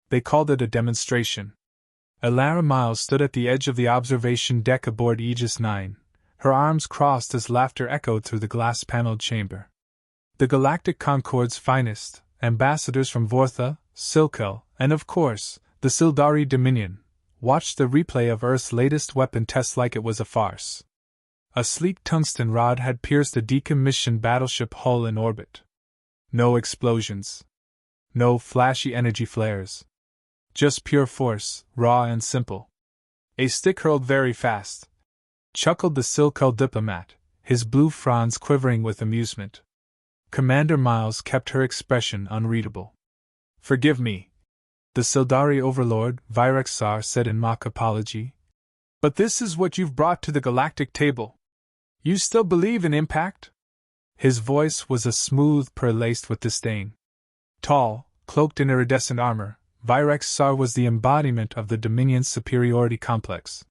They called it a demonstration. Elara Miles stood at the edge of the observation deck aboard Aegis 9, her arms crossed as laughter echoed through the glass-paneled chamber. The Galactic Concorde's finest, ambassadors from Vortha, Silkel, and of course, the Sildari Dominion, watched the replay of Earth's latest weapon test like it was a farce. A sleek tungsten rod had pierced a decommissioned battleship hull in orbit. No explosions. No flashy energy flares. Just pure force, raw and simple. A stick hurled very fast, chuckled the Silkel diplomat, his blue fronds quivering with amusement. Commander Miles kept her expression unreadable. Forgive me, the Sildari overlord, Virexar said in mock apology. But this is what you've brought to the galactic table. You still believe in impact? His voice was a smooth purr laced with disdain. Tall, cloaked in iridescent armor, Virexar was the embodiment of the Dominion's superiority complex.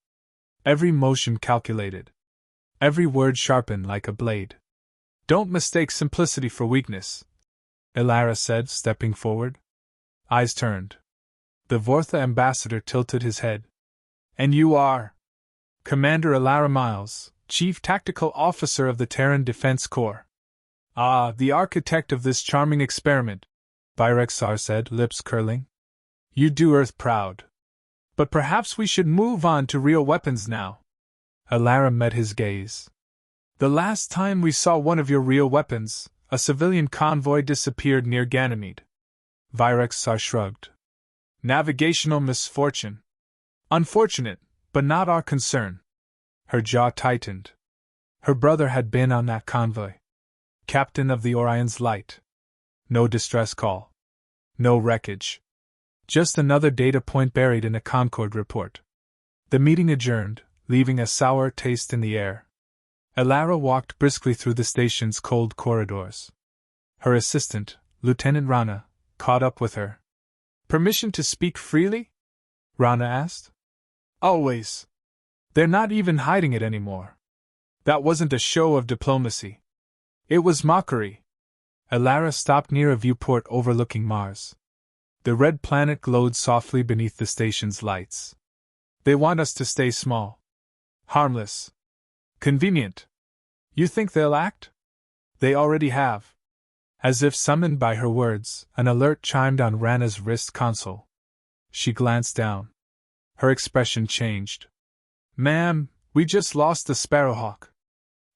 Every motion calculated. Every word sharpened like a blade. Don't mistake simplicity for weakness, Elara said, stepping forward. Eyes turned. The Vortha ambassador tilted his head. And you are? Commander Elara Miles, Chief Tactical Officer of the Terran Defense Corps. Ah, the architect of this charming experiment, Virexar said, lips curling. You do Earth proud. But perhaps we should move on to real weapons now. Elara met his gaze. The last time we saw one of your real weapons, a civilian convoy disappeared near Ganymede. Virexar shrugged. Navigational misfortune. Unfortunate, but not our concern. Her jaw tightened. Her brother had been on that convoy. Captain of the Orion's Light. No distress call. No wreckage. Just another data point buried in a Concorde report. The meeting adjourned, leaving a sour taste in the air. Elara walked briskly through the station's cold corridors. Her assistant, Lieutenant Rana, caught up with her. Permission to speak freely? Rana asked. Always. They're not even hiding it anymore. That wasn't a show of diplomacy. It was mockery. Elara stopped near a viewport overlooking Mars. The red planet glowed softly beneath the station's lights. They want us to stay small. Harmless. Convenient. You think they'll act? They already have. As if summoned by her words, an alert chimed on Rana's wrist console. She glanced down. Her expression changed. Ma'am, we just lost the Sparrowhawk.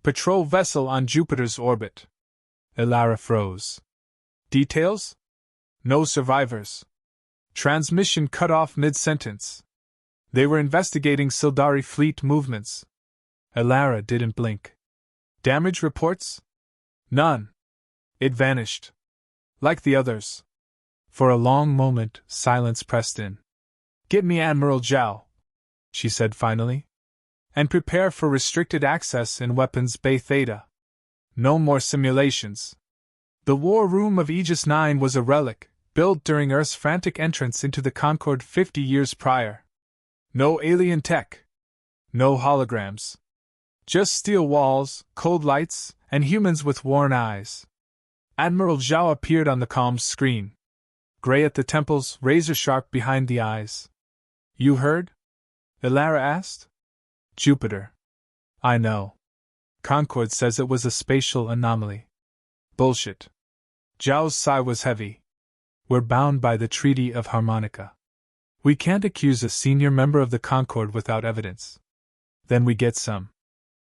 Patrol vessel on Jupiter's orbit. Elara froze. Details? No survivors. Transmission cut off mid-sentence. They were investigating Sildari fleet movements. Elara didn't blink. Damage reports? None. It vanished. Like the others. For a long moment, silence pressed in. Get me Admiral Zhao, she said finally. And prepare for restricted access in Weapons Bay Theta. No more simulations. The war room of Aegis 9 was a relic, built during Earth's frantic entrance into the Concorde 50 years prior. No alien tech. No holograms. Just steel walls, cold lights, and humans with worn eyes. Admiral Zhao appeared on the comms screen. Gray at the temples, razor-sharp behind the eyes. You heard? Elara asked. Jupiter. I know. Concorde says it was a spatial anomaly. Bullshit. Zhao's sigh was heavy. We're bound by the Treaty of Harmonica. We can't accuse a senior member of the Concorde without evidence. Then we get some.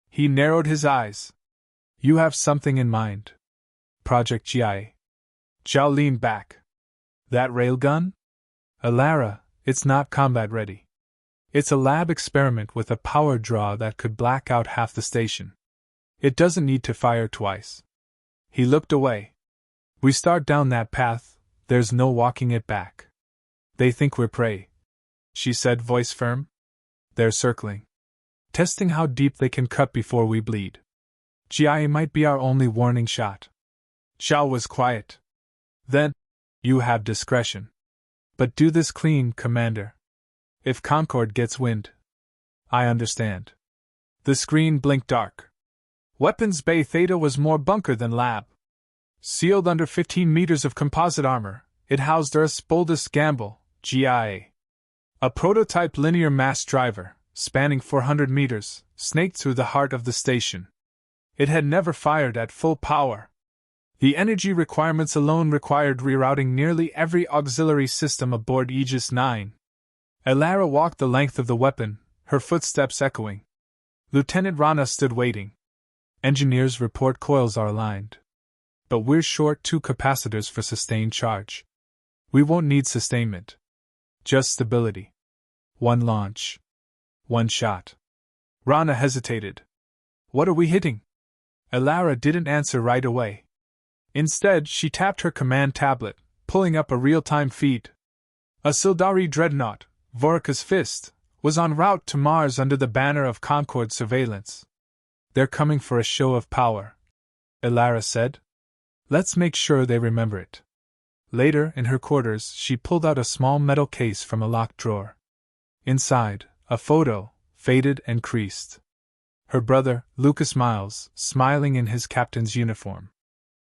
He narrowed his eyes. You have something in mind. Project GIA. Zhao leaned back. That railgun? Elara, it's not combat ready. It's a lab experiment with a power draw that could black out half the station. It doesn't need to fire twice. He looked away. We start down that path, there's no walking it back. They think we're prey, she said, voice firm. They're circling. Testing how deep they can cut before we bleed. GIA might be our only warning shot. Zhao was quiet. Then, you have discretion. But do this clean, Commander. If Concorde gets wind. I understand. The screen blinked dark. Weapons Bay Theta was more bunker than lab. Sealed under 15 meters of composite armor, it housed Earth's boldest gamble, GIA. A prototype linear mass driver, spanning 400 meters, snaked through the heart of the station. It had never fired at full power. The energy requirements alone required rerouting nearly every auxiliary system aboard Aegis 9. Elara walked the length of the weapon, her footsteps echoing. Lieutenant Rana stood waiting. Engineers report coils are aligned. But we're short 2 capacitors for sustained charge. We won't need sustainment. Just stability. 1 launch. 1 shot. Rana hesitated. What are we hitting? Elara didn't answer right away. Instead, she tapped her command tablet, pulling up a real-time feed. A Sildari dreadnought, Vorka's Fist, was en route to Mars under the banner of Concord surveillance. They're coming for a show of power, Elara said. Let's make sure they remember it. Later, in her quarters, she pulled out a small metal case from a locked drawer. Inside, a photo, faded and creased. Her brother, Lucas Miles, smiling in his captain's uniform.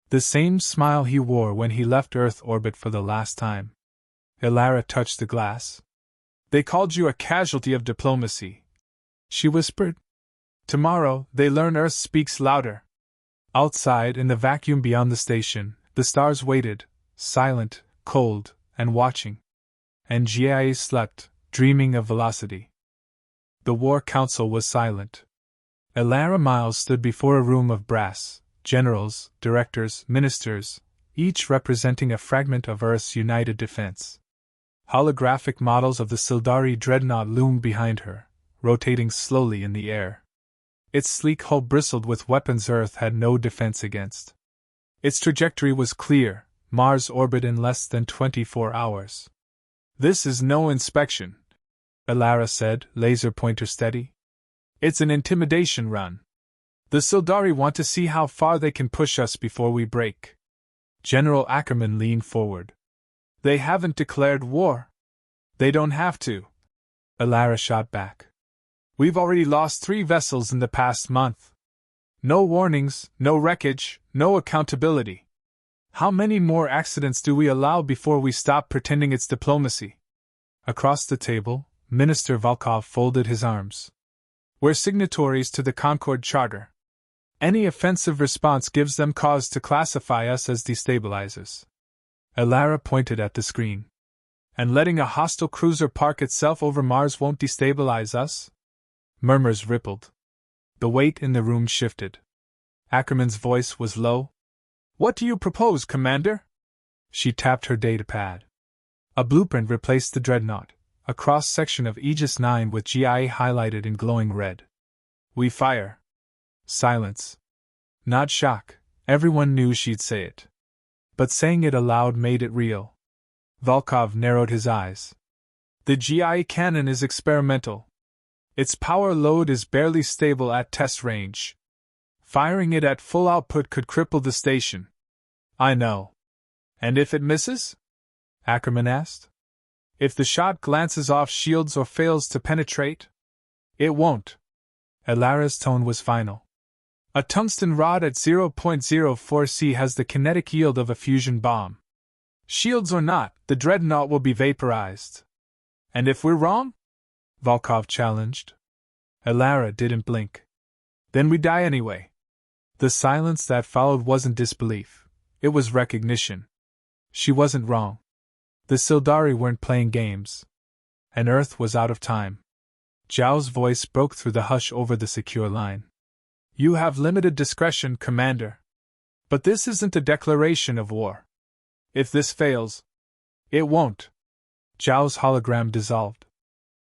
The same smile he wore when he left Earth orbit for the last time. Elara touched the glass. They called you a casualty of diplomacy, she whispered. Tomorrow, they learn Earth speaks louder. Outside, in the vacuum beyond the station, the stars waited, silent, cold, and watching. And GIA slept, dreaming of velocity. The War Council was silent. Elara Miles stood before a room of brass, generals, directors, ministers, each representing a fragment of Earth's united defense. Holographic models of the Sildari dreadnought loomed behind her, rotating slowly in the air. Its sleek hull bristled with weapons Earth had no defense against. Its trajectory was clear, Mars orbit in less than 24 hours. This is no inspection, Elara said, laser pointer steady. It's an intimidation run. The Sildari want to see how far they can push us before we break. General Ackerman leaned forward. They haven't declared war. They don't have to, Elara shot back. We've already lost 3 vessels in the past month. No warnings, no wreckage, no accountability. How many more accidents do we allow before we stop pretending it's diplomacy? Across the table, Minister Volkov folded his arms. We're signatories to the Concord Charter. Any offensive response gives them cause to classify us as destabilizers. Elara pointed at the screen. And letting a hostile cruiser park itself over Mars won't destabilize us? Murmurs rippled. The weight in the room shifted. Ackerman's voice was low. What do you propose, Commander? She tapped her datapad. A blueprint replaced the dreadnought, a cross-section of Aegis 9 with GIA highlighted in glowing red. We fire. Silence. Not shock, everyone knew she'd say it. But saying it aloud made it real. Volkov narrowed his eyes. The GIA cannon is experimental. Its power load is barely stable at test range. Firing it at full output could cripple the station. I know. And if it misses? Ackerman asked. If the shot glances off shields or fails to penetrate? It won't. Elara's tone was final. A tungsten rod at 0.04 C has the kinetic yield of a fusion bomb. Shields or not, the dreadnought will be vaporized. And if we're wrong? Volkov challenged. Elara didn't blink. Then we die anyway. The silence that followed wasn't disbelief. It was recognition. She wasn't wrong. The Sildari weren't playing games. And Earth was out of time. Zhao's voice broke through the hush over the secure line. You have limited discretion, Commander. But this isn't a declaration of war. If this fails, it won't. Zhao's hologram dissolved.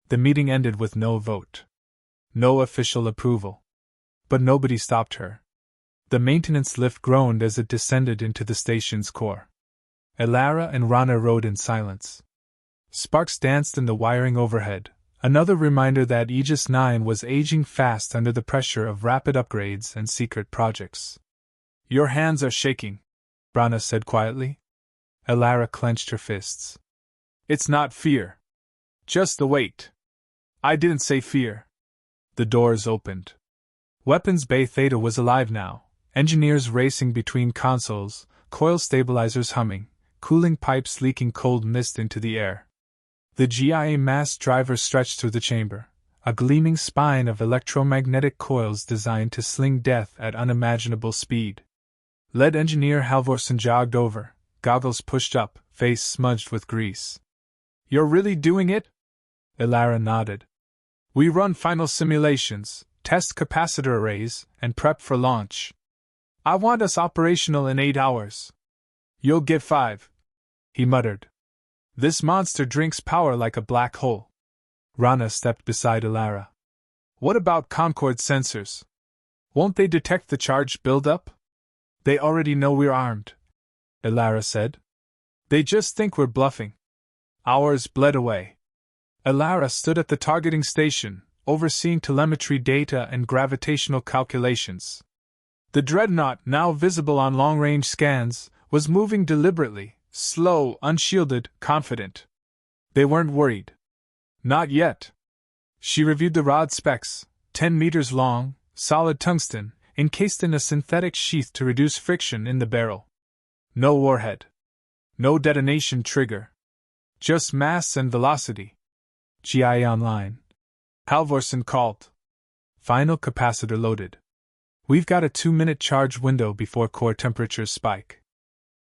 The meeting ended with no vote. No official approval. But nobody stopped her. The maintenance lift groaned as it descended into the station's core. Elara and Rana rode in silence. Sparks danced in the wiring overhead, another reminder that Aegis 9 was aging fast under the pressure of rapid upgrades and secret projects. Your hands are shaking, Rana said quietly. Elara clenched her fists. It's not fear. Just the weight. I didn't say fear. The doors opened. Weapons Bay Theta was alive now, engineers racing between consoles, coil stabilizers humming, cooling pipes leaking cold mist into the air. The GIA mass driver stretched through the chamber, a gleaming spine of electromagnetic coils designed to sling death at unimaginable speed. Lead engineer Halvorsen jogged over, goggles pushed up, face smudged with grease. "You're really doing it?" Ilara nodded. "We run final simulations, test capacitor arrays, and prep for launch. I want us operational in 8 hours. You'll get 5, he muttered. This monster drinks power like a black hole. Rana stepped beside Ilara. What about Concord sensors? Won't they detect the charge buildup? They already know we're armed, Ilara said. They just think we're bluffing. Hours bled away. Ilara stood at the targeting station, overseeing telemetry data and gravitational calculations. The dreadnought, now visible on long-range scans, was moving deliberately, slow, unshielded, confident. They weren't worried. Not yet. She reviewed the rod specs, 10 meters long, solid tungsten, encased in a synthetic sheath to reduce friction in the barrel. No warhead. No detonation trigger. Just mass and velocity. GIA online. Halvorsen called. Final capacitor loaded. We've got a 2-minute charge window before core temperatures spike.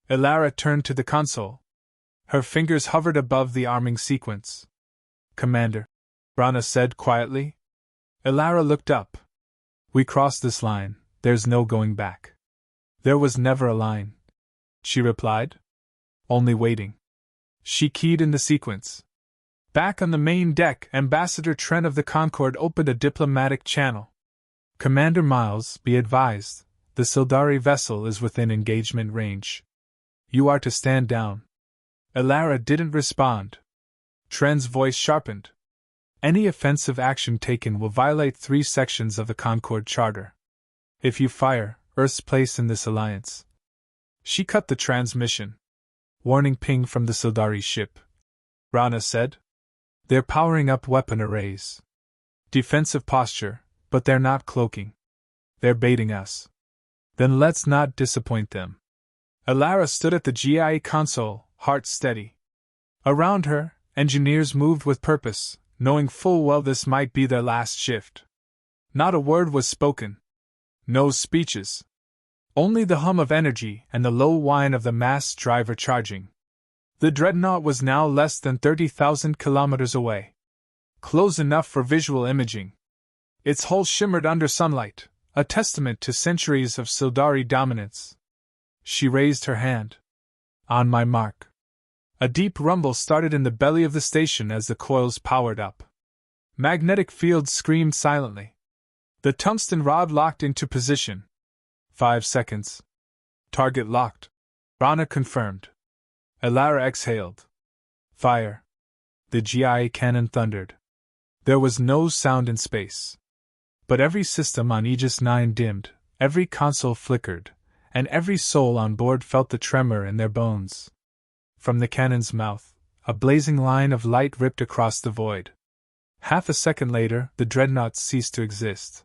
Ilara turned to the console. Her fingers hovered above the arming sequence. Commander, Rana said quietly. Ilara looked up. We crossed this line, there's no going back. There was never a line, she replied. Only waiting. She keyed in the sequence. Back on the main deck, Ambassador Trent of the Concorde opened a diplomatic channel. Commander Miles, be advised, the Sildari vessel is within engagement range. You are to stand down. Ilara didn't respond. Trent's voice sharpened. Any offensive action taken will violate 3 sections of the Concorde Charter. If you fire, Earth's place in this alliance. She cut the transmission. Warning ping from the Sildari ship. Rana said. They're powering up weapon arrays. Defensive posture, but they're not cloaking. They're baiting us. Then let's not disappoint them. Ilara stood at the GIA console, heart steady. Around her, engineers moved with purpose, knowing full well this might be their last shift. Not a word was spoken. No speeches. Only the hum of energy and the low whine of the mass driver charging. The dreadnought was now less than 30,000 kilometers away. Close enough for visual imaging. Its hull shimmered under sunlight, a testament to centuries of Sildari dominance. She raised her hand. On my mark. A deep rumble started in the belly of the station as the coils powered up. Magnetic fields screamed silently. The tungsten rod locked into position. 5 seconds. Target locked. Rana confirmed. Ilara exhaled. Fire. The GIA cannon thundered. There was no sound in space. But every system on Aegis 9 dimmed, every console flickered, and every soul on board felt the tremor in their bones. From the cannon's mouth, a blazing line of light ripped across the void. Half a second later, the dreadnought ceased to exist.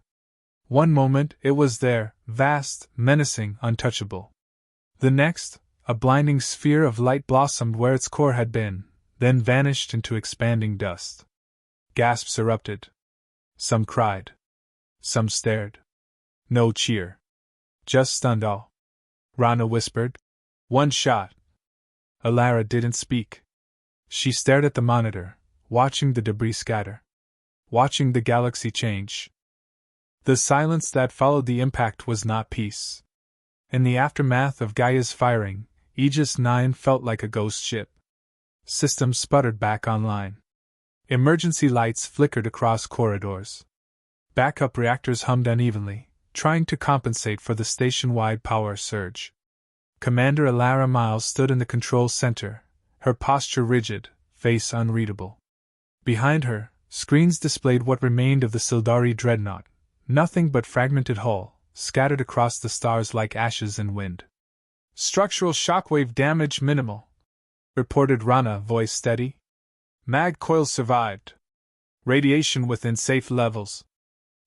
One moment, it was there, vast, menacing, untouchable. The next, a blinding sphere of light blossomed where its core had been, then vanished into expanding dust. Gasps erupted. Some cried. Some stared. No cheer. Just stunned awe. Rana whispered. 1 shot. Ilara didn't speak. She stared at the monitor, watching the debris scatter. Watching the galaxy change. The silence that followed the impact was not peace. In the aftermath of Gaia's firing, Aegis 9 felt like a ghost ship. Systems sputtered back online. Emergency lights flickered across corridors. Backup reactors hummed unevenly, trying to compensate for the station-wide power surge. Commander Ilara Miles stood in the control center, her posture rigid, face unreadable. Behind her, screens displayed what remained of the Sildari dreadnought, nothing but fragmented hull, scattered across the stars like ashes in wind. Structural shockwave damage minimal, reported Rana, voice steady. Mag coils survived. Radiation within safe levels.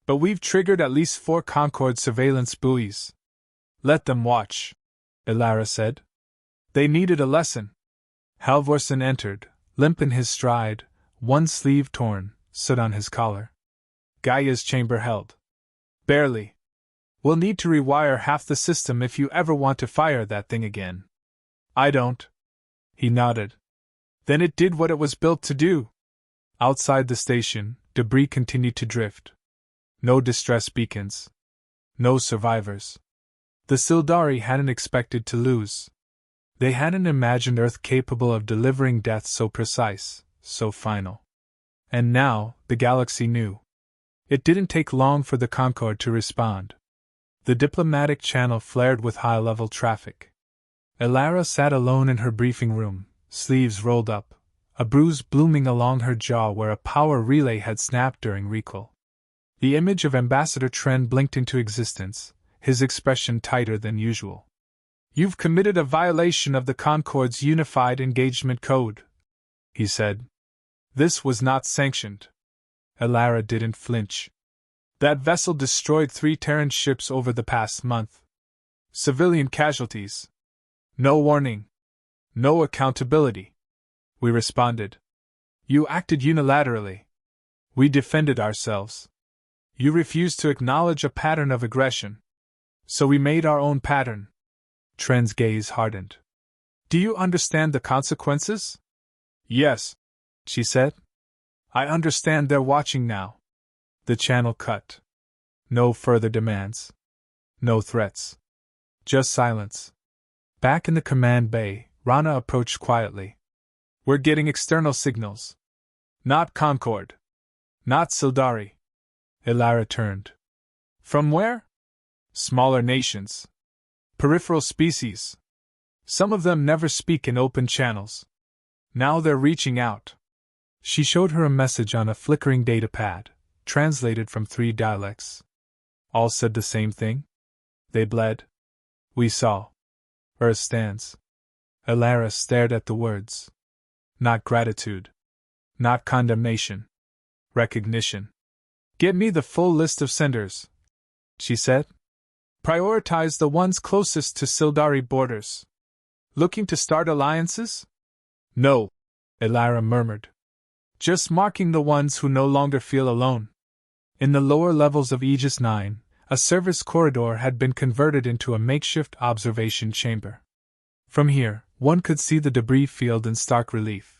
But we've triggered at least 4 Concorde surveillance buoys. Let them watch, Ilara said. They needed a lesson. Halvorsen entered, limp in his stride, one sleeve torn, soot on his collar. Gaia's chamber held. Barely. We'll need to rewire half the system if you ever want to fire that thing again. I don't. He nodded. Then it did what it was built to do. Outside the station, debris continued to drift. No distress beacons. No survivors. The Sildari hadn't expected to lose. They hadn't imagined Earth capable of delivering death so precise, so final. And now, the galaxy knew. It didn't take long for the Concorde to respond. The diplomatic channel flared with high-level traffic. Elara sat alone in her briefing room, sleeves rolled up, a bruise blooming along her jaw where a power relay had snapped during recall. The image of Ambassador Tren blinked into existence, his expression tighter than usual. You've committed a violation of the Concorde's Unified Engagement Code, he said. This was not sanctioned. Elara didn't flinch. That vessel destroyed 3 Terran ships over the past month. Civilian casualties. No warning. No accountability. We responded. You acted unilaterally. We defended ourselves. You refused to acknowledge a pattern of aggression. So we made our own pattern. Tren's gaze hardened. Do you understand the consequences? Yes, she said. I understand they're watching now. The channel cut. No further demands. No threats. Just silence. Back in the command bay, Rana approached quietly. We're getting external signals. Not Concorde. Not Sildari. Elara turned. From where? Smaller nations. Peripheral species. Some of them never speak in open channels. Now they're reaching out. She showed her a message on a flickering datapad, translated from 3 dialects. All said the same thing. They bled. We saw. Earth stands. Elara stared at the words. Not gratitude. Not condemnation. Recognition. Get me the full list of senders, she said. Prioritize the ones closest to Sildari borders. Looking to start alliances? No, Elara murmured. Just marking the ones who no longer feel alone. In the lower levels of Aegis 9, a service corridor had been converted into a makeshift observation chamber. From here, one could see the debris field in stark relief,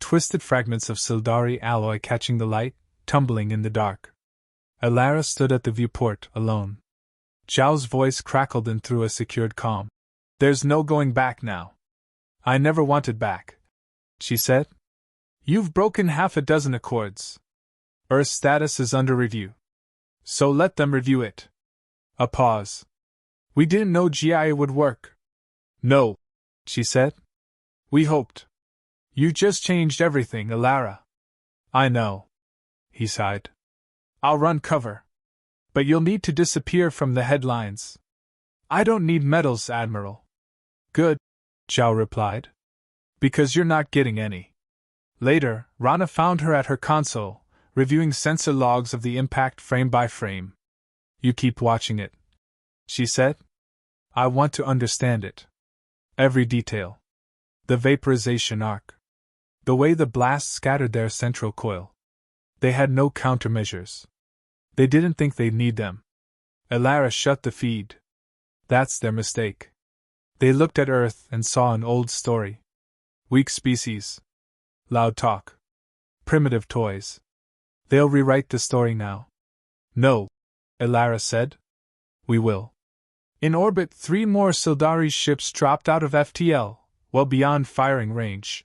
twisted fragments of Sildari alloy catching the light, tumbling in the dark. Elara stood at the viewport, alone. Zhao's voice crackled in through a secured calm. There's no going back now. I never wanted back, she said. You've broken half a dozen accords. Earth's status is under review. So let them review it. A pause. We didn't know GIA would work. No, she said. We hoped. You just changed everything, Elara. I know. He sighed. I'll run cover. But you'll need to disappear from the headlines. I don't need medals, Admiral. Good, Zhao replied. Because you're not getting any. Later, Rana found her at her console, reviewing sensor logs of the impact frame by frame. You keep watching it, she said. I want to understand it. Every detail. The vaporization arc. The way the blast scattered their central coil. They had no countermeasures. They didn't think they'd need them. Elara shut the feed. That's their mistake. They looked at Earth and saw an old story. Weak species. Loud talk. Primitive toys. They'll rewrite the story now. No, Elara said. We will. In orbit, 3 more Sildari ships dropped out of FTL, well beyond firing range.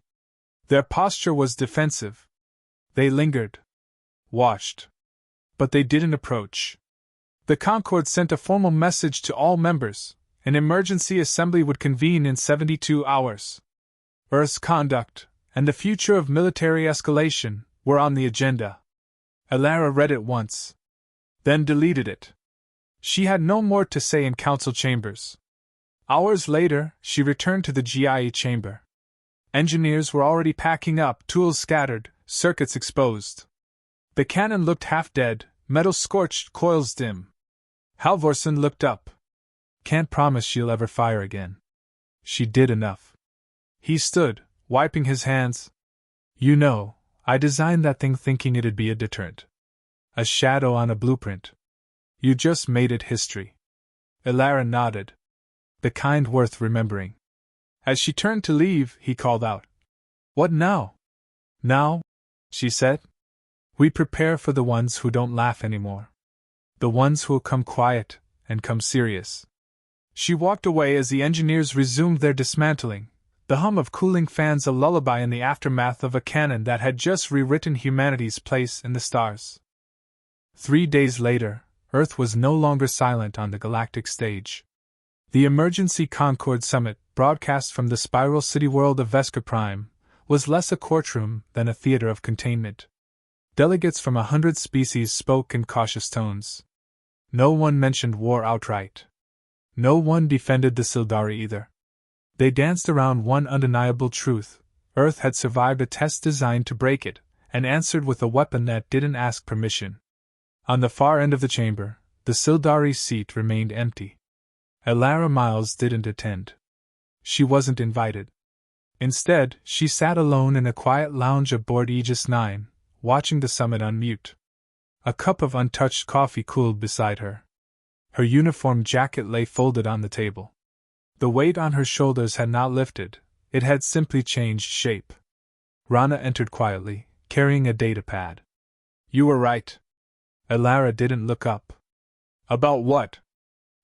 Their posture was defensive. They lingered. Watched. But they didn't approach. The Concorde sent a formal message to all members. An emergency assembly would convene in 72 hours. Earth's conduct, and the future of military escalation, were on the agenda. Elara read it once. Then deleted it. She had no more to say in council chambers. Hours later, she returned to the GIA chamber. Engineers were already packing up, tools scattered, circuits exposed. The cannon looked half dead, metal scorched, coils dim. Halvorsen looked up. Can't promise she'll ever fire again. She did enough. He stood, wiping his hands. You know, I designed that thing thinking it'd be a deterrent. A shadow on a blueprint. You just made it history. Elara nodded. The kind worth remembering. As she turned to leave, he called out. What now? Now, she said. We prepare for the ones who don't laugh anymore. The ones who'll come quiet and come serious. She walked away as the engineers resumed their dismantling, the hum of cooling fans a lullaby in the aftermath of a cannon that had just rewritten humanity's place in the stars. 3 days later, Earth was no longer silent on the galactic stage. The emergency Concord Summit, broadcast from the spiral city world of Vesca Prime, was less a courtroom than a theater of containment. Delegates from 100 species spoke in cautious tones. No one mentioned war outright. No one defended the Sildari either. They danced around one undeniable truth: Earth had survived a test designed to break it, and answered with a weapon that didn't ask permission. On the far end of the chamber, the Sildari seat remained empty. Elara Miles didn't attend. She wasn't invited. Instead, she sat alone in a quiet lounge aboard Aegis 9, watching the summit on mute. A cup of untouched coffee cooled beside her. Her uniform jacket lay folded on the table. The weight on her shoulders had not lifted, it had simply changed shape. Rana entered quietly, carrying a data pad. You were right. Elara didn't look up. About what?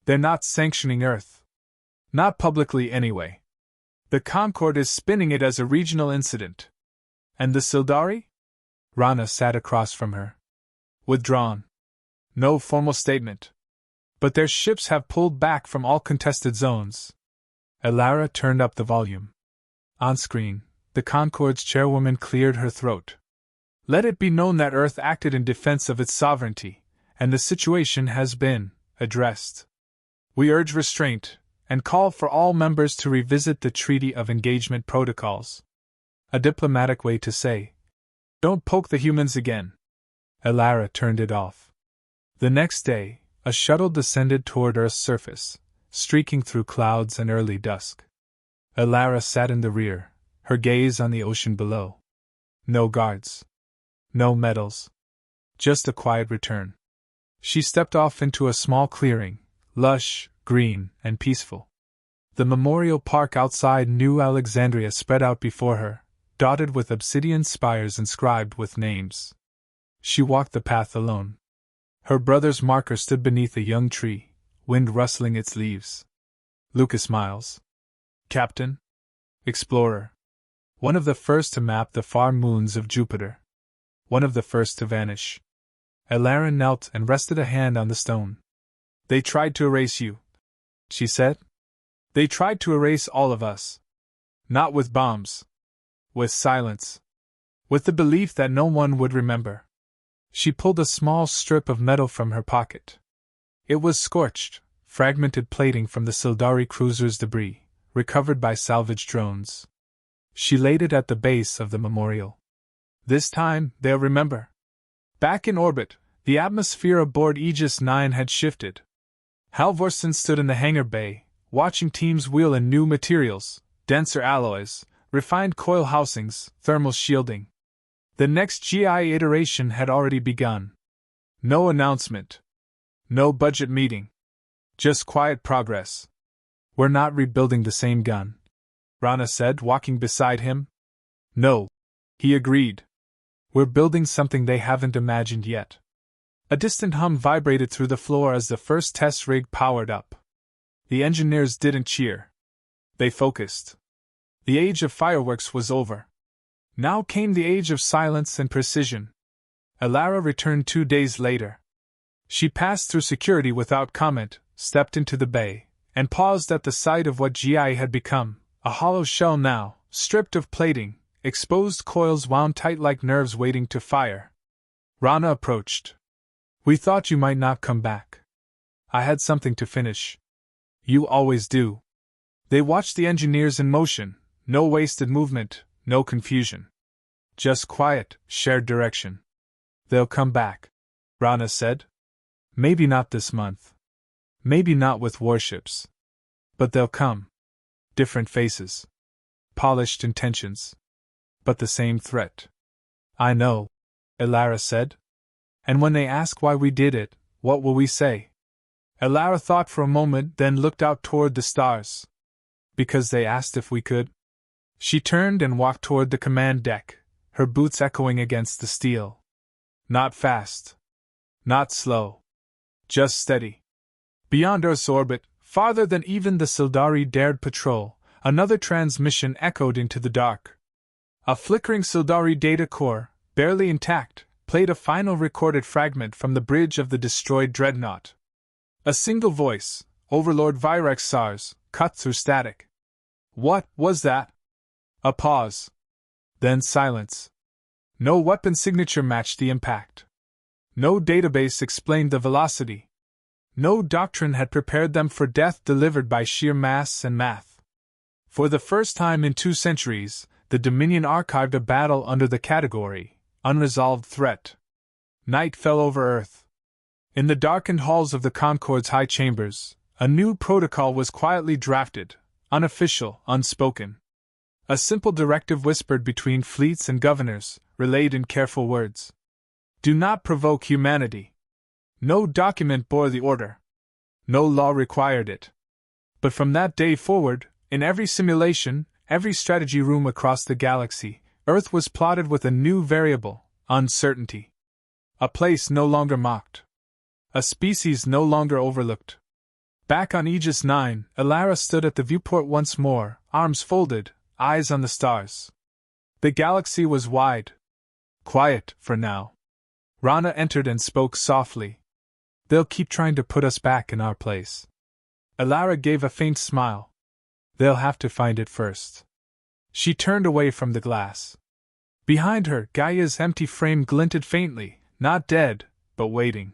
They're not sanctioning Earth. Not publicly anyway. The Concorde is spinning it as a regional incident. And the Sildari? Rana sat across from her. Withdrawn. No formal statement. But their ships have pulled back from all contested zones. Elara turned up the volume. On screen, the Concorde's chairwoman cleared her throat. Let it be known that Earth acted in defense of its sovereignty, and the situation has been addressed. We urge restraint, and call for all members to revisit the Treaty of Engagement protocols. A diplomatic way to say, don't poke the humans again. Elara turned it off. The next day, a shuttle descended toward Earth's surface, streaking through clouds and early dusk. Elara sat in the rear, her gaze on the ocean below. No guards. No medals. Just a quiet return. She stepped off into a small clearing, lush, green, and peaceful. The memorial park outside New Alexandria spread out before her, dotted with obsidian spires inscribed with names. She walked the path alone. Her brother's marker stood beneath a young tree, wind rustling its leaves. Lucas Miles. Captain. Explorer. One of the first to map the far moons of Jupiter. One of the first to vanish. Elara knelt and rested a hand on the stone. They tried to erase you, she said. They tried to erase all of us. Not with bombs. With silence. With the belief that no one would remember. She pulled a small strip of metal from her pocket. It was scorched, fragmented plating from the Sildari cruiser's debris, recovered by salvage drones. She laid it at the base of the memorial. This time, they'll remember. Back in orbit, the atmosphere aboard Aegis 9 had shifted. Halvorsen stood in the hangar bay, watching teams wheel in new materials, denser alloys, refined coil housings, thermal shielding. The next GI iteration had already begun. No announcement. No budget meeting. Just quiet progress. We're not rebuilding the same gun, Rana said, walking beside him. No, he agreed. We're building something they haven't imagined yet. A distant hum vibrated through the floor as the first test rig powered up. The engineers didn't cheer. They focused. The age of fireworks was over. Now came the age of silence and precision. Elara returned 2 days later. She passed through security without comment, stepped into the bay, and paused at the sight of what GI had become, a hollow shell now, stripped of plating, exposed coils wound tight like nerves waiting to fire. Rana approached. We thought you might not come back. I had something to finish. You always do. They watched the engineers in motion, no wasted movement, no confusion. Just quiet, shared direction. They'll come back, Rana said. Maybe not this month. Maybe not with warships. But they'll come. Different faces. Polished intentions. But the same threat. I know, Elara said. And when they ask why we did it, what will we say? Elara thought for a moment, then looked out toward the stars. Because they asked if we could. She turned and walked toward the command deck, her boots echoing against the steel. Not fast. Not slow. Just steady. Beyond Earth's orbit, farther than even the Sildari dared patrol, another transmission echoed into the dark. A flickering Sildari data core, barely intact, played a final recorded fragment from the bridge of the destroyed dreadnought. A single voice, Overlord Virex Sars, cut through static. What was that? A pause. Then silence. No weapon signature matched the impact. No database explained the velocity. No doctrine had prepared them for death delivered by sheer mass and math. For the first time in 2 centuries, the Dominion archived a battle under the category, Unresolved Threat. Night fell over Earth. In the darkened halls of the Concorde's high chambers, a new protocol was quietly drafted, unofficial, unspoken. A simple directive whispered between fleets and governors, relayed in careful words. Do not provoke humanity. No document bore the order. No law required it. But from that day forward, in every simulation, every strategy room across the galaxy, Earth was plotted with a new variable, uncertainty. A place no longer mocked. A species no longer overlooked. Back on Aegis 9, Elara stood at the viewport once more, arms folded, eyes on the stars. The galaxy was wide. Quiet, for now. Rana entered and spoke softly. They'll keep trying to put us back in our place. Elara gave a faint smile. They'll have to find it first. She turned away from the glass. Behind her, Gaia's empty frame glinted faintly, not dead, but waiting.